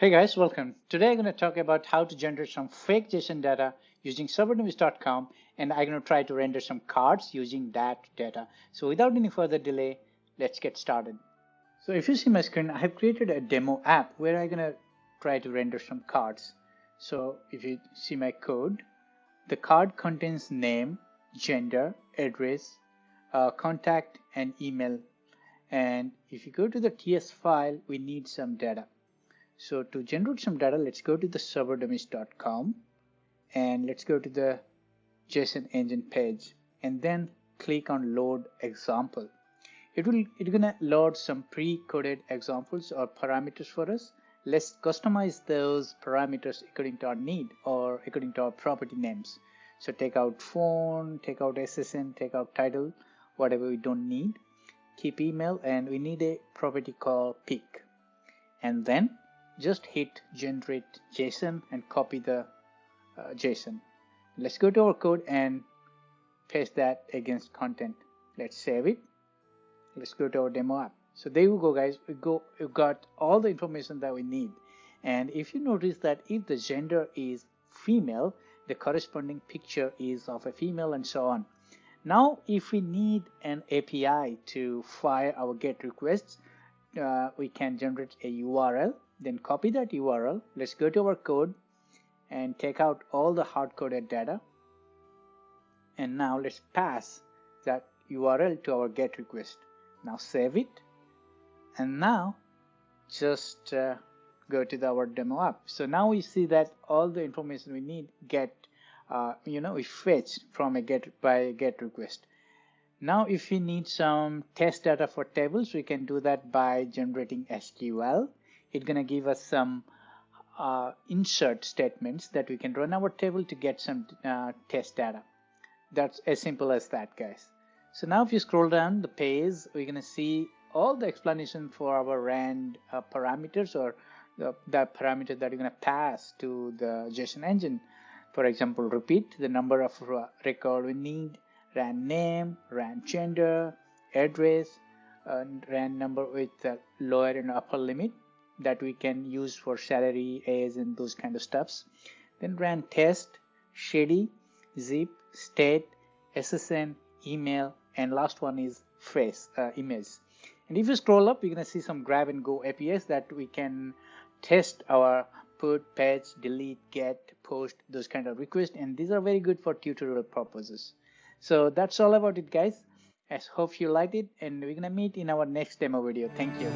Hey guys, welcome. Today I'm going to talk about how to generate some fake JSON data using ServerDummies.com, and I'm going to try to render some cards using that data. So without any further delay, let's get started. So if you see my screen, I have created a demo app where I'm going to try to render some cards. So if you see my code, the card contains name, gender, address, contact, and email. And if you go to the TS file, we need some data. So to generate some data, let's go to the ServerDummies.com and let's go to the JSON engine page and then click on load example. It's gonna load some pre-coded examples or parameters for us. Let's customize those parameters according to our need or according to our property names. So take out phone, take out SSN, take out title, whatever we don't need. Keep email, and we need a property called pic. And then just hit generate JSON and copy the JSON. Let's go to our code and paste that against content. Let's save it. Let's go to our demo app. So there you go, guys. We got all the information that we need. And if you notice that if the gender is female, the corresponding picture is of a female and so on. Now, if we need an API to fire our GET requests, we can generate a URL, then copy that URL. Let's go to our code and take out all the hard-coded data. And now let's pass that URL to our GET request. Now save it. And now just go to our demo app. So now we see that all the information we need we fetch from a GET request. Now, if we need some test data for tables, we can do that by generating SQL. It's going to give us some insert statements that we can run our table to get some test data. That's as simple as that, guys. So now if you scroll down the page, we're going to see all the explanation for our rand parameters, or the parameter that you're going to pass to the JSON engine. For example, repeat the number of record we need, rand name, rand gender, address, and rand number with lower and upper limit that we can use for salary, age, and those kind of stuffs. Then rand test, shady, zip, state, SSN, email, and last one is face, image. And if you scroll up, you're going to see some grab and go APIs that we can test our put, patch, delete, get, post, those kind of requests, and these are very good for tutorial purposes. So that's all about it, guys. I hope you liked it, and we're gonna meet in our next demo video. Thank you.